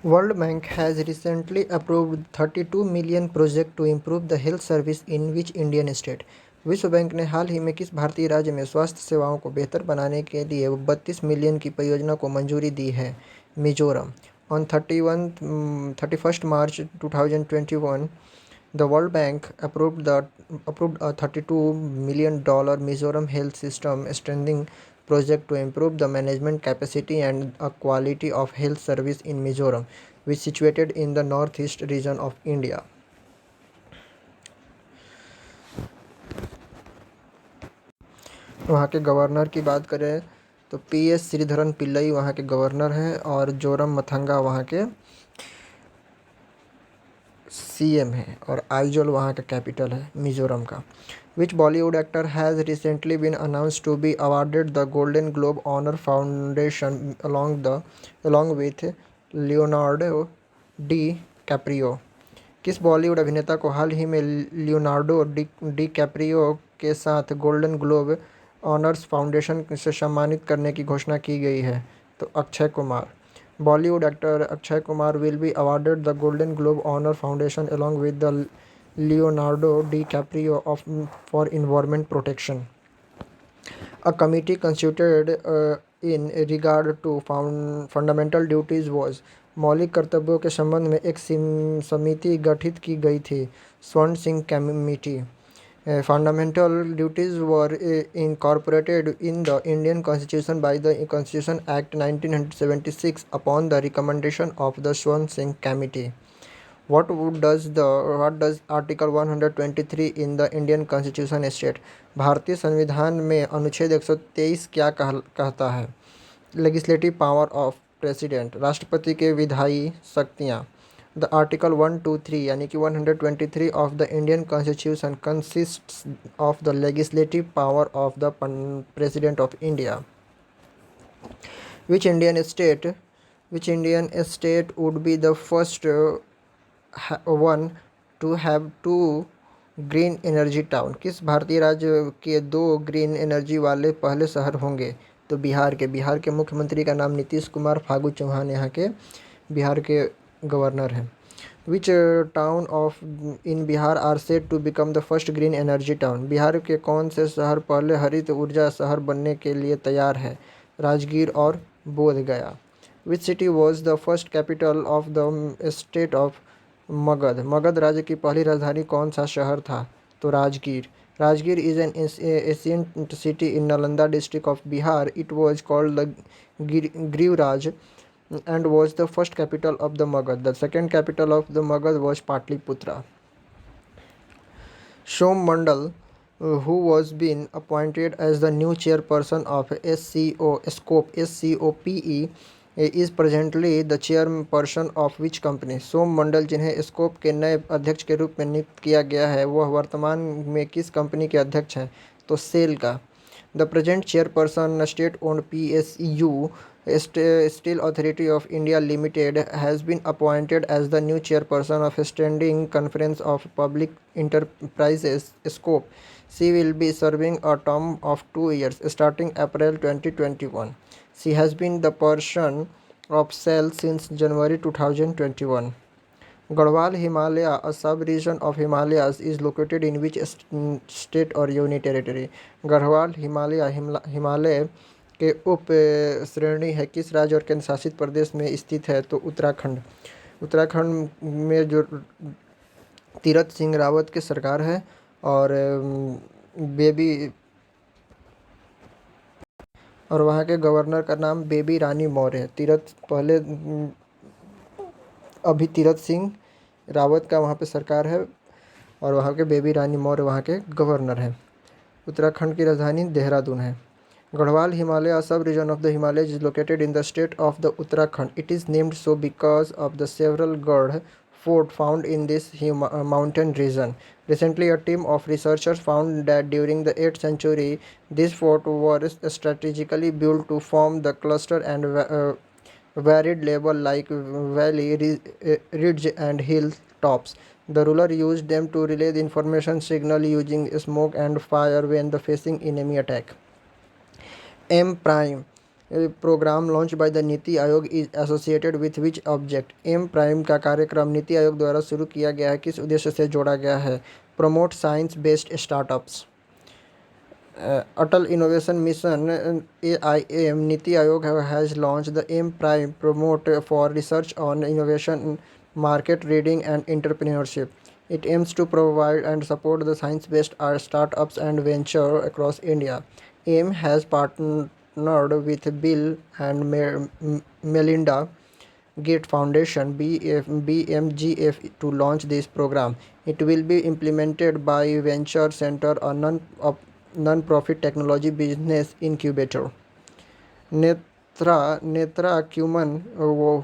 World Bank has recently approved 32 million project to improve the health service in which Indian state? विश्व bank ने हाल ही में किस भारतीय राज्य में स्वास्थ्य सेवाओं को बेहतर बनाने के लिए 32 मिलियन की परियोजना को मंजूरी दी है? Mizoram. On 31st March 2021, the World Bank approved a $32 million Mizoram health system strengthening project to improve the management capacity and quality of health service in Mizoram, which is situated in the northeast region of India. वहाँ के governor की बात करें तो PS Sreedharan Pillai वहाँ के governor हैं और जोरम मथंगा वहाँ के CM है और आइजोल वहाँ का कैपिटल है मिजोरम का. Which Bollywood actor has recently been announced to be awarded the Golden Globe Honor Foundation along with Leonardo DiCaprio? किस बॉलीवुड अभिनेता को हाल ही में लियोनार्डो डिकैप्रियो के साथ गोल्डन ग्लोब ऑनर्स फाउंडेशन से सम्मानित करने की घोषणा की गई है? तो Akshay Kumar. Bollywood actor Akshay Kumar will be awarded the Golden Globe Honor Foundation along with the Leonardo DiCaprio for environment protection. A committee constituted in regard to fundamental duties was. मौलिक कर्तव्यों के संबंध में एक समिति गठित की गई थी, स्वर्ण Singh committee. Fundamental duties were incorporated in the Indian Constitution by the Constitution Act 1976 upon the recommendation of the Swan Singh Committee. What does Article 123 in the Indian Constitution state? भारतीय संविधान में अनुच्छेद 123 क्या कहता है? Legislative power of president, राष्ट्रपति के विधायी शक्तियाँ. The Article 123 यानी कि 123 of the Indian Constitution consists of the legislative power of the President of India. Which Indian state would be the first one to have 2 green energy town? किस भारतीय राज्य के 2 ग्रीन एनर्जी वाले पहले शहर होंगे? तो बिहार के मुख्यमंत्री का नाम नीतीश कुमार फागू चौहान यहाँ के बिहार के गवर्नर हैं. Which town in Bihar are said to become the first green energy town? Bihar के कौन से शहर पहले हरित ऊर्जा शहर बनने के लिए तैयार है? राजगीर और Bodhgaya. Which city was the first capital of the state of Magadh? Magadh राज्य की पहली राजधानी कौन सा शहर था? तो Rajgir. Rajgir is an ancient city in Nalanda district of Bihar. It was called the Grivraj and was the first capital of the Magad. The second capital of the Magad was Patliputra. Shom Mandal, who was been appointed as the new chairperson of SCOPE, is presently the chairperson of which company? सोम मंडल जिन्हें scope के नए अध्यक्ष के रूप में नियुक्त किया गया है वह वर्तमान में किस कंपनी के अध्यक्ष हैं? तो सेल का. The present chairperson, state-owned PSU Steel Authority of India Limited, has been appointed as the new chairperson of Standing Conference of Public Enterprises (SCOPE). She will be serving a term of 2 years, starting April 2021. She has been the person of SEL since January 2021. Garhwal Himalaya, a sub-region of Himalayas, is located in which state or union territory? Garhwal Himalaya के उप श्रेणी है किस राज्य और केंद्र शासित प्रदेश में स्थित है? तो उत्तराखंड. उत्तराखंड में जो तीरथ सिंह रावत की सरकार है और वहाँ के गवर्नर का नाम बेबी रानी मौर्य है. अभी तीरथ सिंह रावत का वहाँ पे सरकार है और वहाँ के बेबी रानी मौर्य वहाँ के गवर्नर हैं. उत्तराखंड की राजधानी देहरादून है. Garhwal Himalaya, a sub-region of the Himalayas, is located in the state of the Uttarakhand. It is named so because of the several Garh fort found in this mountain region. Recently, a team of researchers found that during the 8th century, these forts were strategically built to form the cluster and varied label like valley, ridge and hill tops. The ruler used them to relay the information signal using smoke and fire when the facing enemy attack. M Prime program launch by the Niti Aayog is associated with which object? M prime का कार्यक्रम नीति आयोग द्वारा शुरू किया गया है, किस उद्देश्य से जोड़ा गया है? Promote science based startups. Atal Innovation Mission AIM Niti Aayog has launched the AIM Prime promote for research on innovation, market reading and entrepreneurship. It aims to provide and support the science-based startups and venture across India. AIM has partnered with Bill and Melinda Gates Foundation BMGF to launch this program. It will be implemented by Venture Center, a non-profit technology business incubator. Netra Kuman,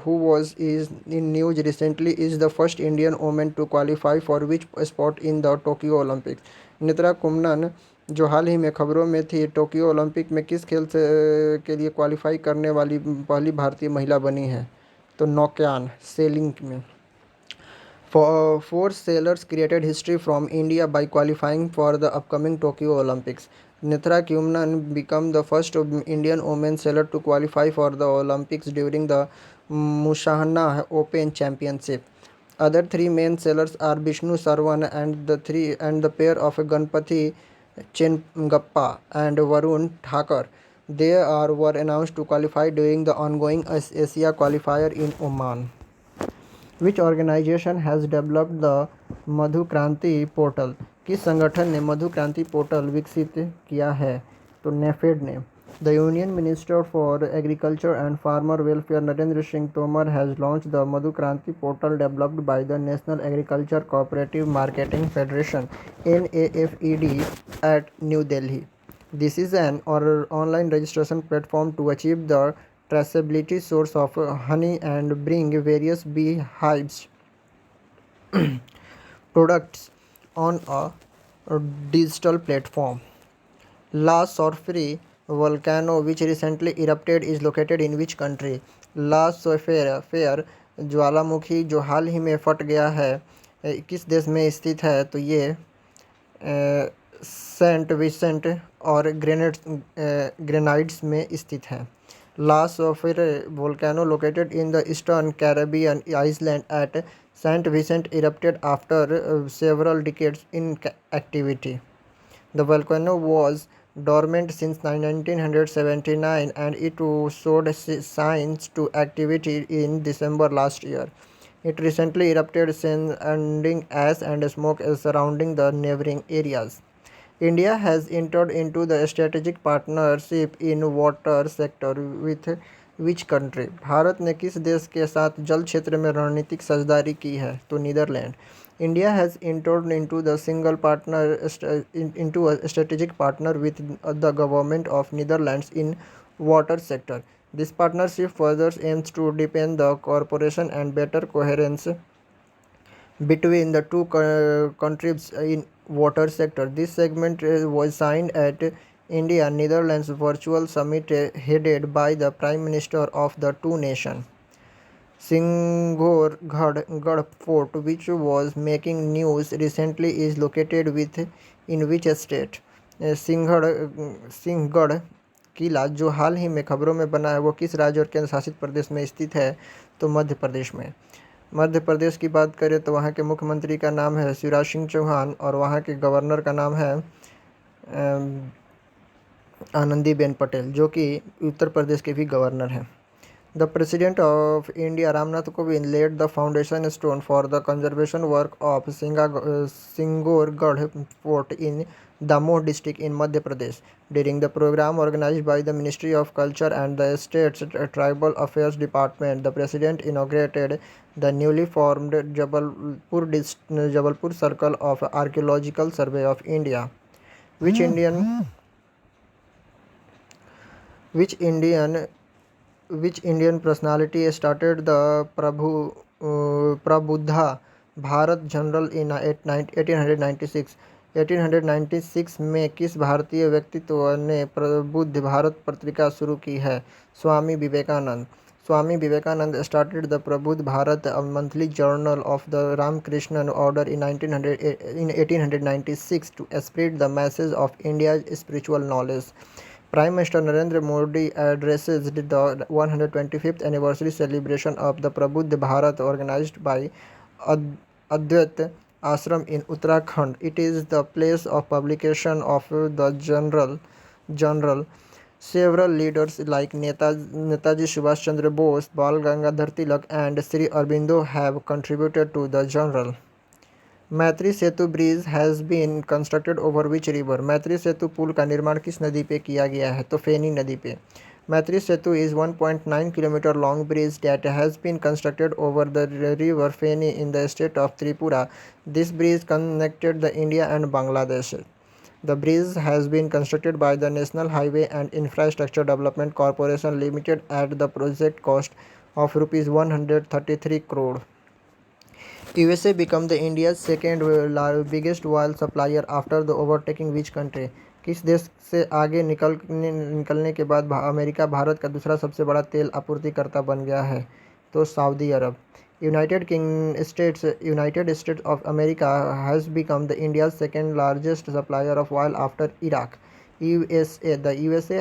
who was is in news recently, is the first Indian woman to qualify for which sport in the Tokyo Olympics? Netra Kumanan, जो हाल ही में खबरों में थी, Tokyo Olympic में किस खेल से के लिए क्वालिफाई करने वाली पहली भारतीय महिला बनी है? तो नौकायन सेलिंग में। Four sailors created history from India by qualifying for the upcoming Tokyo Olympics. Nithra Kumnan became the first Indian woman sailor to qualify for the Olympics during the Mushahana Open Championship. Other three main sailors are Vishnu Sarwan and the pair of Ganpati Chengappa and Varun Thakur. They were announced to qualify during the ongoing Asia qualifier in Oman. Which organization has developed the Madhu Kranti portal? किस संगठन ने मधु Kranti portal विकसित किया है? तो नेफेड ने। The union minister for agriculture and farmer welfare Narendra Singh Tomar has launched the Madhu Kranti portal developed by the national agriculture cooperative marketing federation NAFED at New Delhi. This is an online registration platform to achieve the traceability source of honey and bring various beehives products on a digital platform. La Soufrière volcano, which recently erupted, is located in which country? La Soufrière ज्वालामुखी जो हाल ही में फट गया है, किस देश में स्थित है? तो ये सेंट विसेंट और ग्रेनाइड्स में स्थित है. La Soufrière volcano located in the eastern Caribbean island at Saint Vincent erupted after several decades in activity. The volcano was dormant since 1979 and it showed signs to activity in December last year. It recently erupted, sending ash and smoke surrounding the neighboring areas. India has entered into the strategic partnership in water sector with which country? Bharat ने किस देश के साथ जल क्षेत्र में रणनीतिक साझेदारी की है? तो Netherlands. India has entered into a strategic partner with the government of Netherlands in water sector. This partnership further aims to deepen the cooperation and better coherence between the two countries in water sector. This segment was signed at India-Netherlands Virtual Summit headed by the Prime Minister of the two nations. Singhgarh Fort, which was making news recently, is located in which state? Sinhagad किला जो हाल ही में खबरों में बना है, वो किस राज्य और केंद्र शासित प्रदेश में स्थित है? तो मध्य प्रदेश में. मध्य प्रदेश की बात करें तो वहाँ के मुख्यमंत्री का नाम है शिवराज सिंह चौहान और वहाँ के गवर्नर का नाम है आनंदीबेन पटेल, जो कि उत्तर प्रदेश के भी गवर्नर हैं. The President of India Ramnath Kovind laid the foundation stone for the conservation work of Singhgarh Fort in Damoh district in Madhya Pradesh. During the program organized by the Ministry of Culture and the state's Tribal Affairs Department, the President inaugurated the newly formed Jabalpur Circle of Archaeological Survey of India. Which Indian personality started the Prabuddha Bharat Journal in 1896? 1896 में किस भारतीय व्यक्तित्व ने प्रबुद्ध भारत पत्रिका शुरू की है? Swami Vivekananda. Swami Vivekananda started the Prabudh Bharat, a monthly journal of the Ramakrishna order in 1896 to spread the message of India's spiritual knowledge. Prime Minister Narendra Modi addresses the 125th anniversary celebration of the Prabudh Bharat organized by Advait Ashram in Uttarakhand. It is the place of publication of the journal. Several leaders like Netaji Subhash Chandra Bose, Bal Gangadhar Tilak and Sri Aurobindo have contributed to the journal. Maitri Setu bridge has been constructed over which river? Maitri Setu पुल का निर्माण किस नदी पे किया गया है? तो फेनी नदी पे। Maitri Setu is 1.9 kilometre long bridge that has been constructed over the river Feni in the state of Tripura. This bridge connected the India and Bangladesh. The bridge has been constructed by the National Highway and Infrastructure Development Corporation Limited at the project cost of rupees 133 crore. USA become the India's second biggest oil supplier after the overtaking which country? किस देश से आगे निकलने के बाद America Bharat का दूसरा सबसे बड़ा तेल आपूर्तिकर्ता बन गया है? तो Saudi Arab. United States of America has become the India's second largest supplier of oil after Iraq. The USA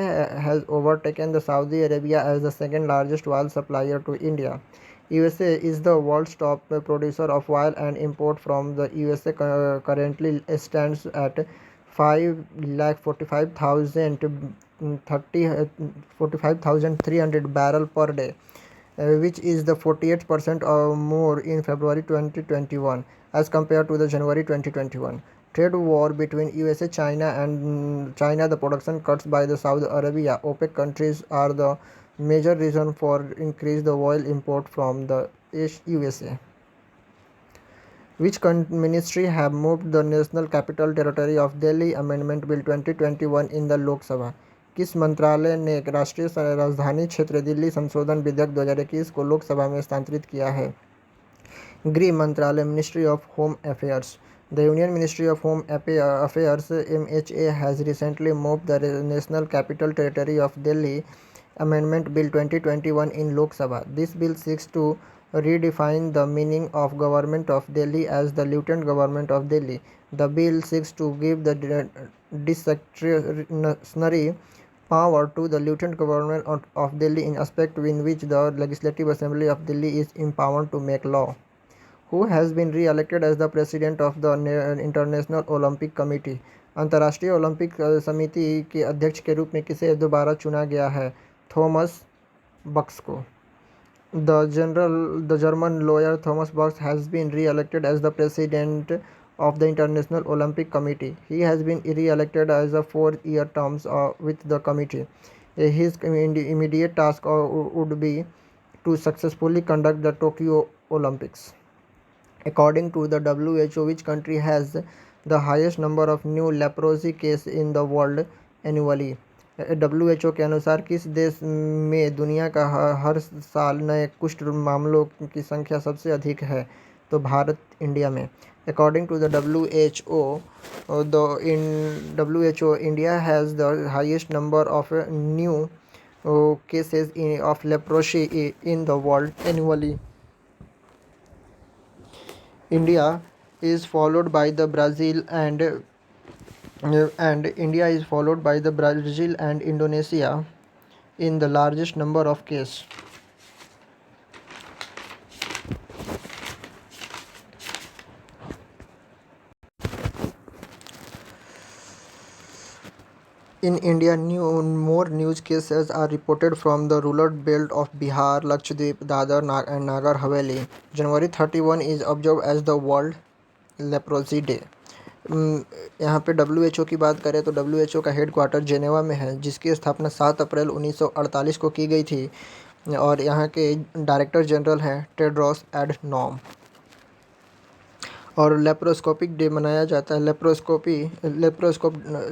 has overtaken the Saudi Arabia as the second largest oil supplier to India. USA is the world's top producer of oil, and import from the USA currently stands at 5,45,300 barrel per day, which is the 48% or more in February 2021 as compared to the January 2021. Trade war between USA, China, the production cuts by the Saudi Arabia, OPEC countries are the major reason for increase the oil import from the USA. Which ministry have moved the National Capital Territory of Delhi Amendment Bill 2021 in the Lok Sabha? किस मंत्रालय ने राष्ट्रीय राजधानी क्षेत्र दिल्ली संशोधन विधेयक 2021 को लोकसभा में स्थानांतरित किया है? गृह मंत्रालय, ministry of home affairs. The Union Ministry of Home Affairs (MHA) has recently moved the National Capital Territory of Delhi Amendment Bill 2021 in Lok Sabha. This bill seeks to redefine the meaning of Government of Delhi as the Lieutenant Government of Delhi. The bill seeks to give the discretionary power to the Lieutenant Government of Delhi in aspect in which the Legislative Assembly of Delhi is empowered to make law. Who has been re-elected as the president of the International Olympic Committee? अंतर्राष्ट्रीय Olympic समिति के अध्यक्ष के रूप में किसे दोबारा चुना गया है? थॉमस बक्स को. The German lawyer Thomas Bach has been re-elected as the president of the International Olympic Committee. He has been re-elected as a 4-year term with the committee. His immediate task would be to successfully conduct the Tokyo Olympics. According to the WHO, which country has the highest number of new leprosy cases in the world annually? WHO के अनुसार किस देश में दुनिया का हर साल नए कुष्ठ मामलों की संख्या सबसे अधिक है? तो भारत, इंडिया में. According to the WHO, India has the highest number of new cases of leprosy in the world annually. India is followed by the Brazil and India is followed by the Brazil and Indonesia in the largest number of cases. In India, more news cases are reported from the rural belt of Bihar, Lakshadweep, Dadar and Nagar Haveli. January 31 is observed as the World Leprosy Day. यहाँ पे WHO की बात करें तो WHO का headquarter Geneva में है, जिसकी स्थापना 7 अप्रैल 1948 को की गई थी और यहाँ के डायरेक्टर जनरल हैं टेड्रोस एडनॉम. और लेप्रोस्कोपिक डे मनाया जाता है,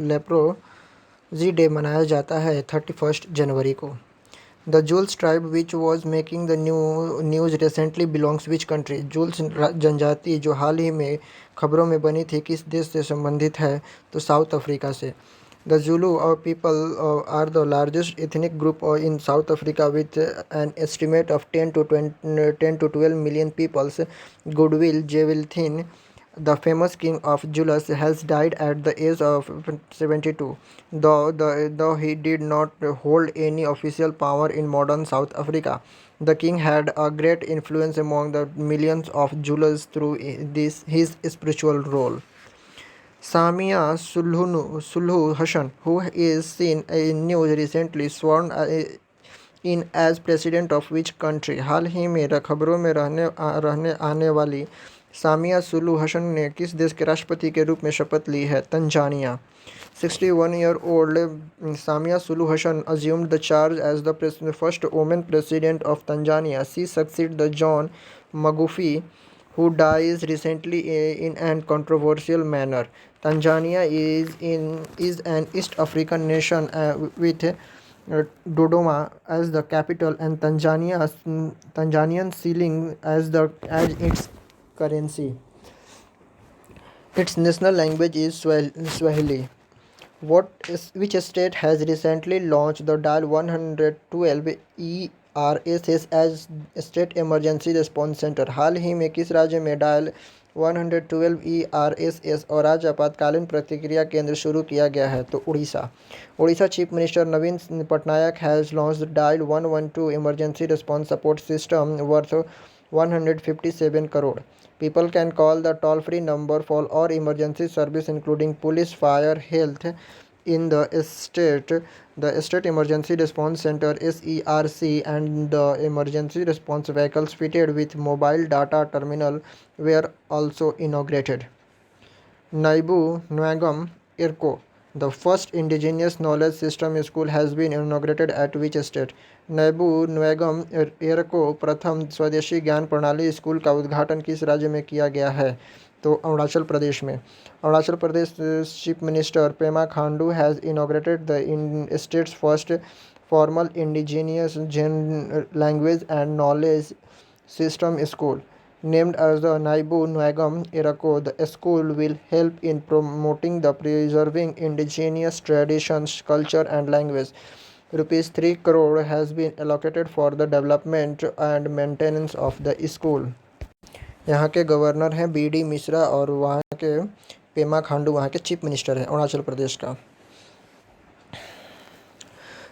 लेप्रोजी डे मनाया जाता है 31 जनवरी को. The Juls tribe which was making the news recently belongs which country? Joule's जनजाति जो हाल ही में खबरों में बनी थी किस देश से संबंधित है? तो साउथ अफ्रीका से. The Zulu people are the largest ethnic group in South Africa with an estimate of 10 to 12 million people. Goodwill Zwelithini, The famous king of Julius has died at the age of 72, though he did not hold any official power in modern South Africa. The king had a great influence among the millions of Zulus through his spiritual role. Samia Suluhu Hassan, who is seen in news recently, sworn in as president of which country. हाल ही में खबरों में रहने आने वाली सामिया सुलू हसन ने किस देश के राष्ट्रपति के रूप में शपथ ली है? Tanzania. 61-year-old Samia Suluhu Hassan assumed the charge as the first woman president of Tanzania. She succeeded the John Magufuli, who died recently in an controversial manner. Tanzania is an East African nation with Dodoma as the capital and Tanzanian shilling as its currency. Its national language is Swahili. Which state has recently launched the Dial 112 ERSS as State Emergency Response Center? हाल ही में किस राज्य में dial 112 ERSS और राज्य आपातकालीन प्रतिक्रिया केंद्र शुरू किया गया है? तो Orissa. Orissa chief minister Naveen Patnaik has launched dial 112 emergency response support system worth 157 crore. People can call the toll-free number for all emergency service including police, fire, health in the state. The State Emergency Response Center SERC and the emergency response vehicles fitted with mobile data terminal were also inaugurated. Naibu Nwangam Irko, the first indigenous knowledge system school has been inaugurated at which state? नैबू न्वेगम एरको प्रथम स्वदेशी ज्ञान प्रणाली school का उद्घाटन किस राज्य में किया गया है? तो अरुणाचल प्रदेश में। Arunachal Pradesh chief minister Pema Khandu has inaugurated the state's first formal indigenous language and knowledge system school. Named as the Naibu Nwangam Irako, the school will help in promoting the preserving indigenous traditions, culture and language. Rupees 3 crore has been allocated for the development and maintenance of the school. यहाँ के governor हैं BD Mishra और वहाँ के पेमा खांडू वहाँ के chief minister हैं अरुणाचल प्रदेश का.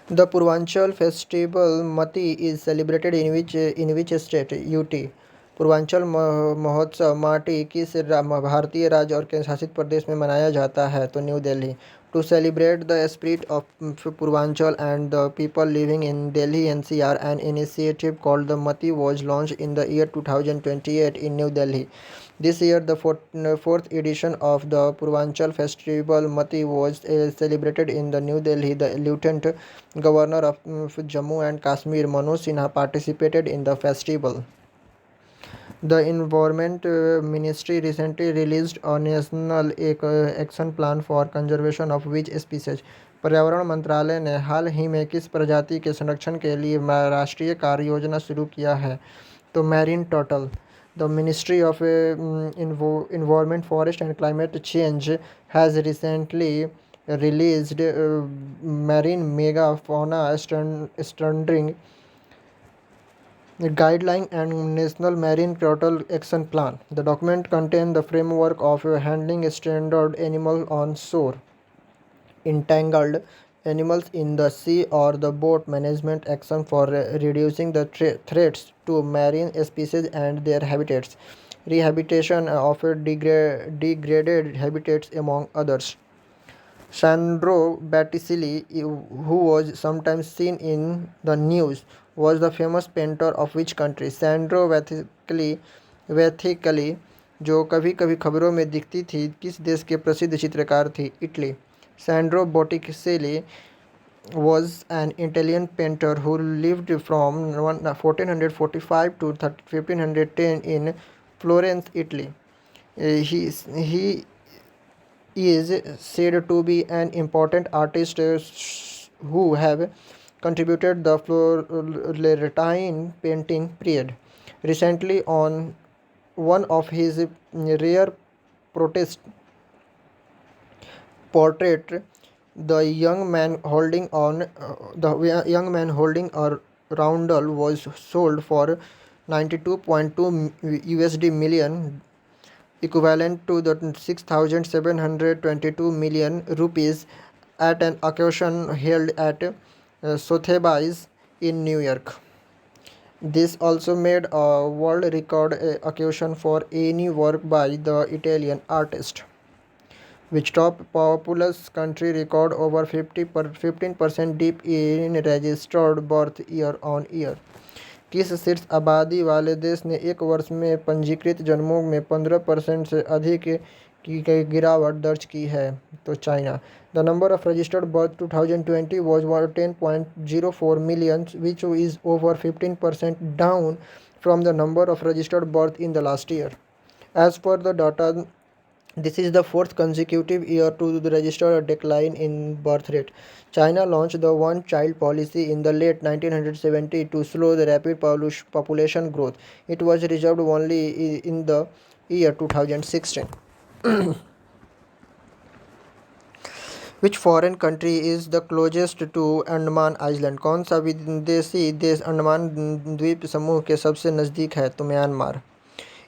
The Purvanchal festival Mati is celebrated in which state? UT. Purvanchal महोत्सव माटी किस भारतीय राज्य और केंद्र शासित प्रदेश में मनाया जाता है? तो new Delhi. To celebrate the spirit of Purvanchal and the people living in Delhi NCR, an initiative called the Mati was launched in the year 2028 in New Delhi. This year, the fourth edition of the Purvanchal Festival Mati was celebrated in the New Delhi. The Lieutenant Governor of Jammu and Kashmir, Manoj Sinha, participated in the festival. The Environment Ministry recently released a national action plan for conservation of which species? पर्यावरण मंत्रालय ने हाल ही में किस प्रजाति के संरक्षण के लिए राष्ट्रीय कार्य योजना शुरू किया है? तो marine turtle. The Ministry of Environment, Forest and Climate Change has recently released marine megafauna standardizing guideline and National Marine Turtle Action Plan. The document contains the framework of handling stranded animals on shore, entangled animals in the sea, or the boat management action for reducing the threats to marine species and their habitats, rehabilitation of degraded habitats, among others. Sandro Botticelli, who was sometimes seen in the news, was the famous painter of which country? Sandro Botticelli, जो कभी कभी खबरों में दिखती थी, किस देश के प्रसिद्ध चित्रकार थी? Italy. Sandro Botticelli was an Italian painter who lived from 1445 to 1510 in Florence, Italy. He is said to be an important artist who have contributed the Florentine painting period. Recently, on one of his rare portrait, the young man holding a roundel was sold for $92.2 million equivalent to the 6,722 million rupees at an auction held at Sotheby's in New York. This also made a world record auction for any work by the Italian artist, which top populous country record over 15% dip in registered birth year on year. किस शीर्ष आबादी वाले देश ने एक वर्ष में पंजीकृत जन्मों में 15% से अधिक की गिरावट दर्ज की है? तो China. The number of registered birth 2020 was 10.04 million, which is over 15% down from the number of registered birth in the last year. As per the data, this is the fourth consecutive year to register a decline in birth rate. China launched the one-child policy in the late 1970s to slow the rapid population growth. It was reserved only in the year 2016. Which foreign country is the closest to Andaman Island? कौन सा विदेशी देश अंडमान द्वीप समूह के सबसे नज़दीक है? तो Myanmar.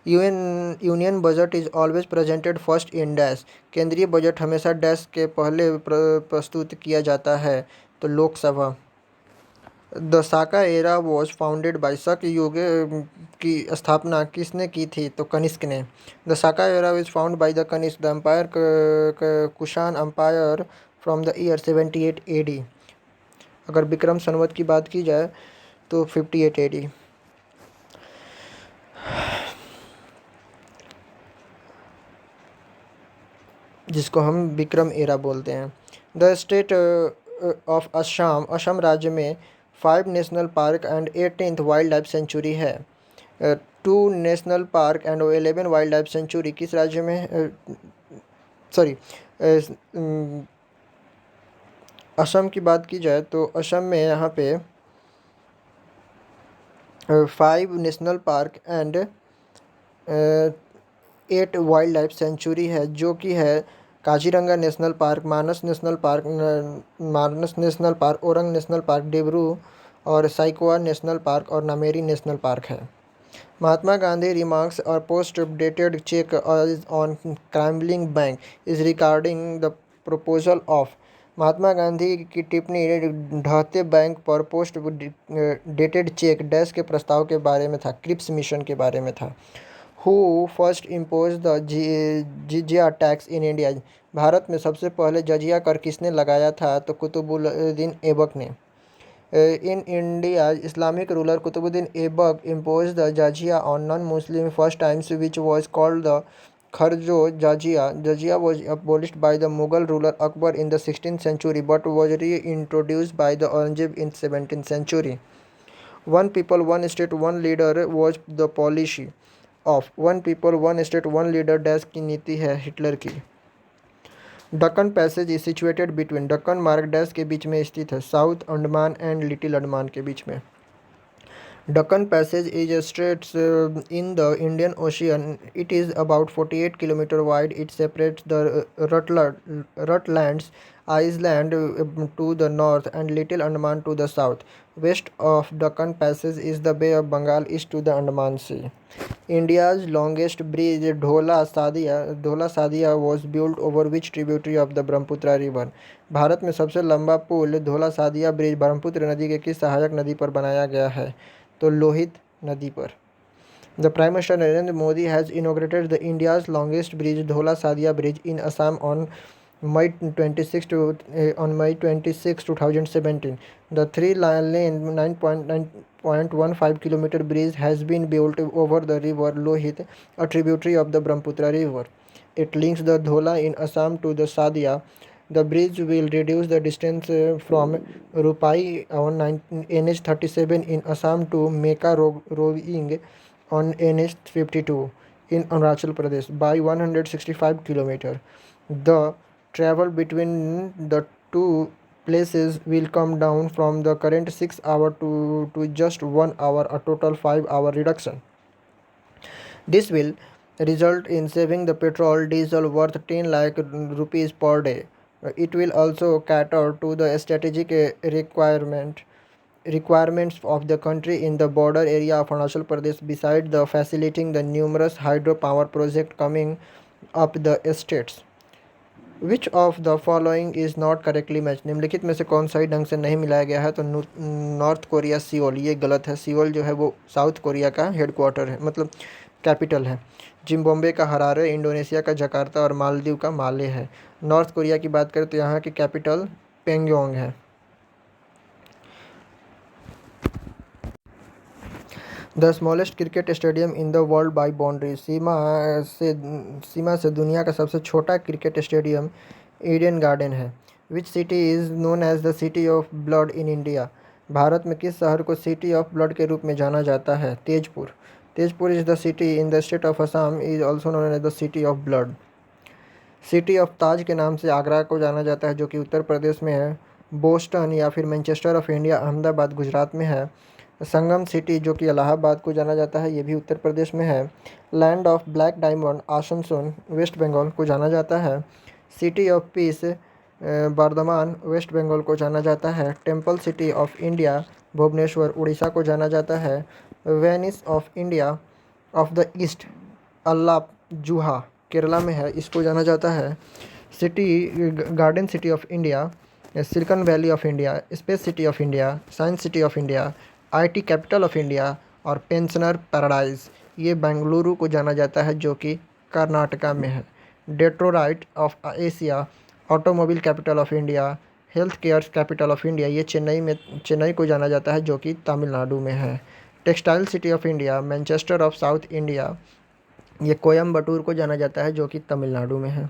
Union budget is always presented first in dash. केंद्रीय बजट हमेशा डैश के पहले प्रस्तुत किया जाता है। तो Lok Sabha. The Saka era was founded by शक युग की स्थापना किसने की थी? तो कनिष्क ने। The Saka era is founded by the Kanishka the empire Kushan empire from the year 78 AD। अगर विक्रम संवत की बात की जाए तो 58 AD, जिसको हम विक्रम एरा बोलते हैं। द स्टेट ऑफ असम राज्य में 5 national park and 18th wild life sanctuary है। 2 national park and 11 wild life century किस राज्य में असम की बात की जाए तो असम में यहाँ पे 5 national park and 8 wild life sanctuary है, जो कि है Kaziranga national park, Manas national park, Orang national park, Dibru और साइकोआ नेशनल पार्क और नामेरी नेशनल पार्क है। महात्मा गांधी रिमार्क्स और post dated cheque on crumbling bank is regarding the proposal of. Mahatma Gandhi की टिप्पणी ढहते बैंक पर पोस्ट डेटेड चेक डैश के प्रस्ताव के बारे में था, क्रिप्स मिशन के बारे में था। Who first imposed the jizya tax in India? Bharat में सबसे पहले जजिया कर किसने लगाया था? तो कुतुबुद्दीन ऐबक ने। In India Islamic ruler Qutbuddin Aibak imposed the jizya on non-Muslim first times, which was called the Kharjo Jizya. Jizya was abolished by the Mughal ruler Akbar in the 16th century but was reintroduced by the Aurangzeb in 17th century. One people, one state, one leader was the policy of. One people one state one leader dash की नीति है Hitler की। Deccan passage is situated between. Deccan मार्ग dash के बीच में स्थित है? South Andaman and little Andaman के बीच में। Deccan Passage is a strait in the Indian Ocean. It is about 48 km wide. It separates the Rutlands Island to the north and Little Andaman to the south. West of Deccan Passage is the Bay of Bengal, east to the Andaman Sea. India's longest bridge, Dhola Sadia, was built over which tributary of the Brahmaputra River? Bharat में सबसे लंबा पुल धोला Sadiya bridge Brahmaputra नदी के किस सहायक नदी पर बनाया गया है? तो लोहित नदी पर। The prime minister Narendra Modi has inaugurated the India's longest bridge Dhola Sadiya bridge in Assam on May 26, 2017. The 3-lane 9.15 km bridge has been built over the river Lohit, a tributary of the Brahmaputra River. It links the Dhola in Assam to the Sadia. The bridge will reduce the distance from Rupai on NH37 in Assam to Meka Rowing on NH52 in Arunachal Pradesh by 165 km. The travel between the two places will come down from the current 6 hour to just 1 hour, a total 5-hour reduction. This will result in saving the petrol diesel worth 10 lakh rupees per day. It will also cater to the strategic requirement requirements of the country in the border area of Arunachal Pradesh, besides the facilitating the numerous hydropower projects coming up the states. Which of the following is not correctly match, निम्नलिखित में से कौन सही ढंग से नहीं मिलाया गया है? तो नॉर्थ कोरिया सियोल, ये गलत है। सियोल जो है वो साउथ कोरिया का हेडक्वार्टर है, मतलब कैपिटल है। जिम्बाब्वे का हरारे, इंडोनेशिया का जकार्ता और मालदीव का माले है। नॉर्थ कोरिया की बात करें तो यहाँ की कैपिटल पेंगयोंग है। The smallest cricket stadium in the world by boundary, सीमा से दुनिया का सबसे छोटा क्रिकेट स्टेडियम ईडन गार्डन है। Which city is known as the city of blood in India, Bharat में किस शहर को सिटी ऑफ ब्लड के रूप में जाना जाता है? Tezpur. Tezpur is the city in the state of Assam, is also known as the city of blood. City of Taj के नाम से आगरा को जाना जाता है, जो कि उत्तर प्रदेश में है। बोस्टन या फिर Manchester of India Ahmedabad Gujarat में है। संगम सिटी जो कि इलाहाबाद को जाना जाता है, ये भी उत्तर प्रदेश में है। Land of black diamond Asansol West Bengal को जाना जाता है। City of peace Bardhaman West Bengal को जाना जाता है। Temple city of India Bhubaneswar Orissa को जाना जाता है। Venice of India of the East Alappuzha Kerala में है, इसको जाना जाता है। City garden city of India, Silicon Valley of India, space city of India, science city of India, IT capital of India और पेंशनर पैराडाइज, ये बेंगलुरु को जाना जाता है, जो कि कर्नाटका में है। Detroit of Asia, automobile capital of India, health care capital of India, ये चेन्नई को जाना जाता है, जो कि तमिलनाडु में है। Textile city of India Manchester of south India, ये कोयम्बटूर को जाना जाता है, जो कि तमिलनाडु में है।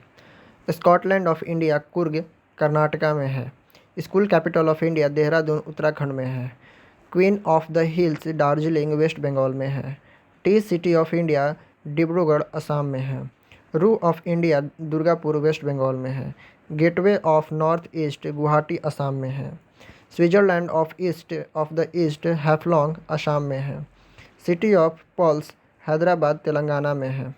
Scotland of India Coorg Karnataka में है। School capital of India Dehradun Uttarakhand में है। Queen of the hills Darjeeling west Bengal में है। Tea city of India Dibrugarh Assam में है। Ruhr of India Durgapur west Bengal में है। Gateway of north east Guwahati Assam में है। Switzerland of the east Haflong Assam में है। City of pearls Hyderabad Telangana में है,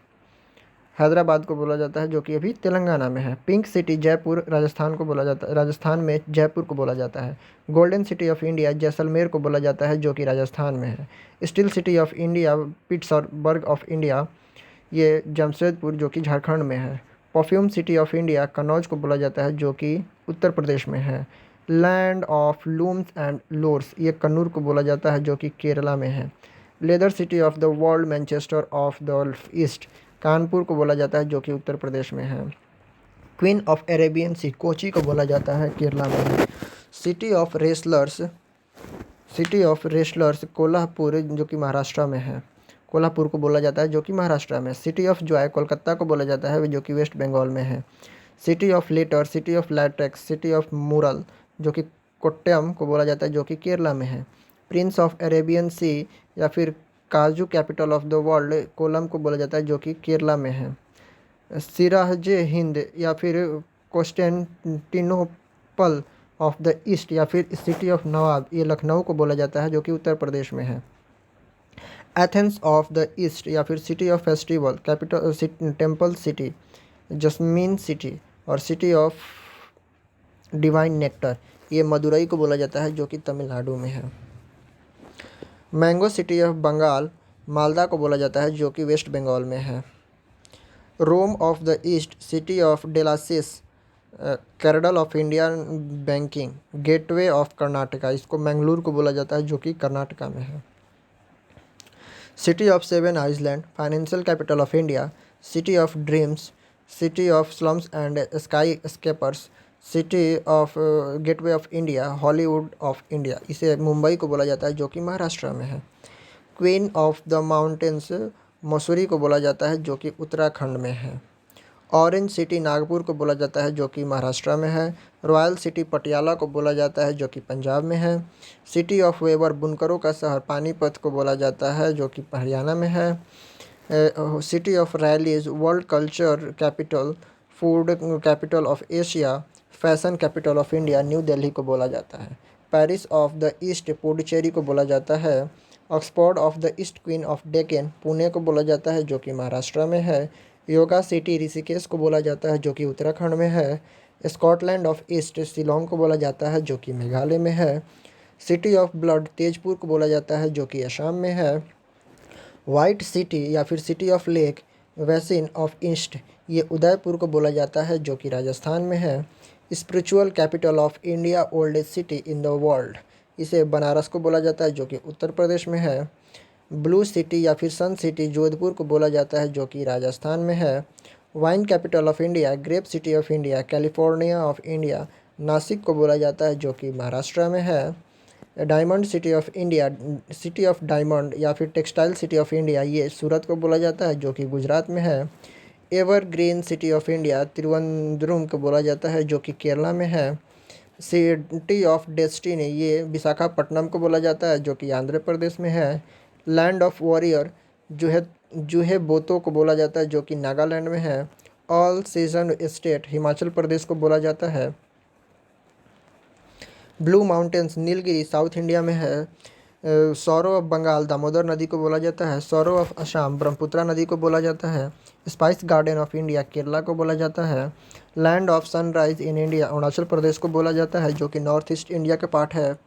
हैदराबाद को बोला जाता है, जो कि अभी तेलंगाना में है। पिंक सिटी जयपुर राजस्थान को बोला जाता है, राजस्थान में जयपुर को बोला जाता है। Golden city of India Jaisalmer को बोला जाता है, जो कि राजस्थान में है। Steel city of India Pittsburgh of India, ये जमशेदपुर जो कि झारखंड में है। Perfume city of India Kannauj को बोला जाता है, जो कि उत्तर प्रदेश में है। Land of looms and lores, ये कन्नूर को बोला जाता है, जो कि केरला में है। Leather city of the world Manchester of the east, Kanpur को बोला जाता है, जो कि उत्तर प्रदेश में है। क्वीन ऑफ अरेबियन सी कोची को बोला जाता है, केरला में है। सिटी ऑफ रेसलर्स कोल्हापुर जो कि महाराष्ट्र में है, कोल्हापुर को बोला जाता है, जो कि महाराष्ट्र में। सिटी ऑफ जॉय कोलकाता को बोला जाता है, जो कि वेस्ट बंगाल में है। City of letter, city of latex, city of mural जो कि कोट्टयम को बोला जाता है, जो कि केरला में है। प्रिंस ऑफ अरेबियन सी या फिर काजू capital of the world Kollam को बोला जाता है, जो कि केरला में है। सिराज हिंद या फिर कॉन्स्टेंटिनोपल ऑफ द ईस्ट या फिर सिटी ऑफ नवाब, ये लखनऊ को बोला जाता है, जो कि उत्तर प्रदेश में है। एथेंस ऑफ द ईस्ट या फिर city of festival capital temple city, jasmine city और सिटी ऑफ डिवाइन नेक्टर, ये मदुरई को बोला जाता है, जो कि तमिलनाडु में है। Mango city of Bengal Malda को बोला जाता है, जो कि वेस्ट बंगाल में है। Rome of the East city of डेलासिस capital of Indian banking, gateway of Karnataka, इसको मैंगलोर को बोला जाता है, जो कि कर्नाटका में है। City of seven island financial capital of India, city of dreams, city of slums and skyscrapers, city of gateway of India Hollywood of India, इसे मुंबई को बोला जाता है, जो कि महाराष्ट्र में है। Queen of the mountains Mussoorie को बोला जाता है, जो कि उत्तराखंड में है। ऑरेंज सिटी नागपुर को बोला जाता है, जो कि महाराष्ट्र में है। रॉयल सिटी पटियाला को बोला जाता है, जो कि पंजाब में है। सिटी ऑफ वेबर बुनकरों का शहर पानीपत को बोला जाता है, जो कि हरियाणा में है। City of rallies world culture capital, food capital of Asia, fashion capital of India new Delhi को बोला जाता है। Paris of the east Puducherry को बोला जाता है। Oxford of the east queen of Deccan Pune को बोला जाता है, जो कि महाराष्ट्र में है। योगा सिटी ऋषिकेश को बोला जाता है, जो कि उत्तराखंड में है। स्कॉटलैंड ऑफ ईस्ट शिलोंग को बोला जाता है, जो कि मेघालय में है। सिटी ऑफ ब्लड तेजपुर को बोला जाता है जो कि असम में है। वाइट सिटी या फिर सिटी ऑफ लेक वैसिन ऑफ ईस्ट ये उदयपुर को बोला जाता है जो कि राजस्थान में है। Spiritual capital of India oldest city in the world इसे बनारस को बोला जाता है जो कि उत्तर प्रदेश में है। ब्लू सिटी या फिर सन सिटी जोधपुर को बोला जाता है जो कि राजस्थान में है। Wine capital of India grape city of India California of India Nashik को बोला जाता है जो कि महाराष्ट्र में है। Diamond city of India city of diamond या फिर टेक्सटाइल सिटी ऑफ इंडिया ये सूरत को बोला जाता है जो कि गुजरात में है। Evergreen city of India Thiruvananthapuram को बोला जाता है जो कि केरला में है। सिटी ऑफ डेस्टिनी ये विशाखापट्टनम को बोला जाता है जो कि आंध्र प्रदेश में है। लैंड ऑफ वॉरियर जूहे बोतो को बोला जाता है जो कि नागालैंड में है। All season state Himachal Pradesh को बोला जाता है। Blue mountains Nilgiri south India में है। सौरो ऑफ बंगाल दामोदर नदी को बोला जाता है। सौरो ऑफ असम ब्रह्मपुत्रा नदी को बोला जाता है। Spice garden of India Kerala को बोला जाता है। Land of sunrise in India Arunachal Pradesh को बोला जाता है जो कि नॉर्थ ईस्ट इंडिया का पार्ट है।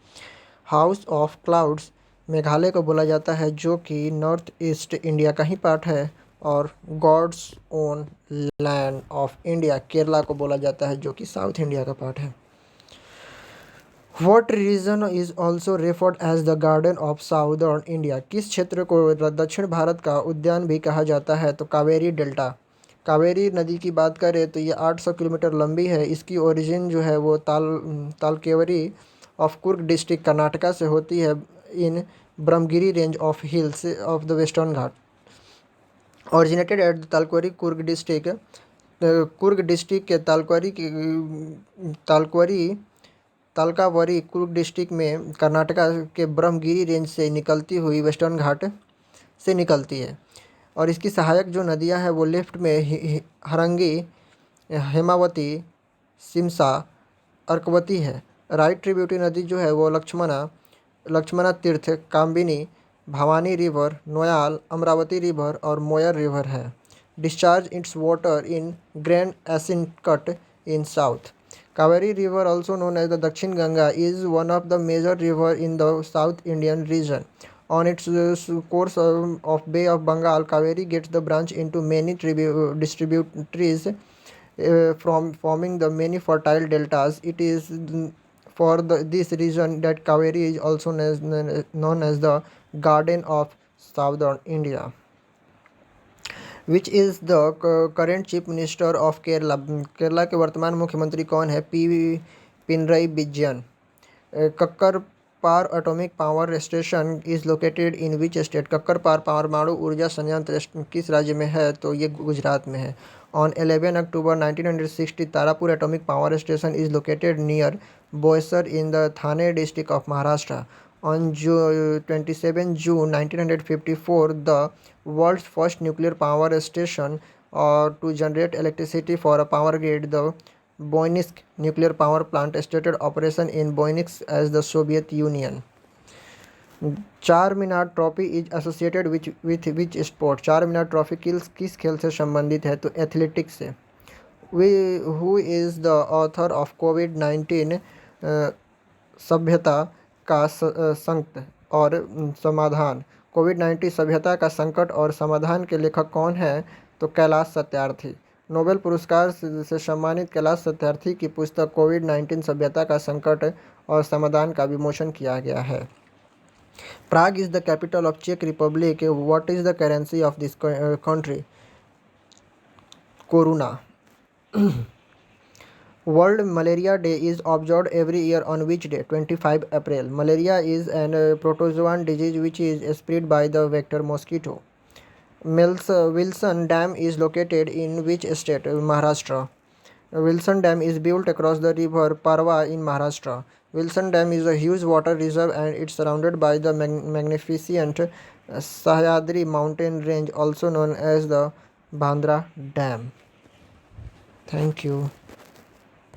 हाउस ऑफ क्लाउड्स मेघालय को बोला जाता है जो कि नॉर्थ ईस्ट इंडिया का ही पार्ट है। और God's own land of India Kerala को बोला जाता है जो कि साउथ इंडिया का पार्ट है। What region is also referred as the garden of southern India किस क्षेत्र को दक्षिण भारत का उद्यान भी कहा जाता है तो कावेरी डेल्टा। कावेरी नदी की बात करें तो ये 800 किलोमीटर लंबी है। इसकी ओरिजिन जो है वो तालकेवरी ऑफ कुर्ग डिस्ट्रिक्ट कर्नाटका से होती है in Brahmagiri range of hills of the Western Ghat. Originated at the Talakaveri Coorg district के तालकावरी कुर्ग डिस्ट्रिक्ट में कर्नाटका के ब्रह्मगिरी रेंज से निकलती हुई वेस्टर्न घाट से निकलती है। और इसकी सहायक जो नदियां हैं वो लेफ्ट में हरंगी हेमावती सिमसा अर्कवती है। राइट ट्रिब्यूटरी नदी जो है वो लक्ष्मणा तीर्थ काम्बिनी भवानी रिवर नोयाल अमरावती रिवर और मोयर रिवर है। Discharge its water in grand Anicut in South. Kaveri River, also known as the Dakshin Ganga, is one of the major rivers in the South Indian region. On its course of Bay of Bengal, Kaveri gets the branch into many distributaries from forming the many fertile deltas. It is for this reason that Kaveri is also known as the Garden of Southern India. Which is the current chief minister of Kerala. Kerala के वर्तमान मुख्यमंत्री कौन है? Pinarayi Vijayan. Kakrapar atomic power station is located in which state. Kakrapar परमाणु ऊर्जा संयंत्र किस राज्य में है? तो ये गुजरात में है। On 11 October 1960 Tarapur atomic power station is located near Boisar in the Thane district of Maharashtra. On 27 June 1954, the world's first nuclear power station to generate electricity for a power grid, the Boyninsk nuclear power plant, started operation in Boyninsk as the Soviet Union. Charminar trophy is associated with which sport. Charminar trophy किस खेल से संबंधित है? तो athletics से। Who is the author of COVID Sabhyata ka संकट और समाधान। कोविड-19 सभ्यता का संकट और समाधान के लेखक कौन है? तो कैलाश सत्यार्थी। नोबेल पुरस्कार से सम्मानित कैलाश सत्यार्थी की पुस्तक कोविड-19 सभ्यता का संकट और समाधान का विमोचन किया गया है। Prague is the capital of चेक Republic. What is the currency of this country? Koruna. World Malaria Day is observed every year on which day? 25 April. Malaria is an protozoan disease which is spread by the vector mosquito. Wilson Dam is located in which state? Maharashtra. Wilson Dam is built across the river Parva in Maharashtra. Wilson Dam is a huge water reserve and it's surrounded by the magnificent Sahyadri mountain range, also known as the Bandra Dam. Thank you.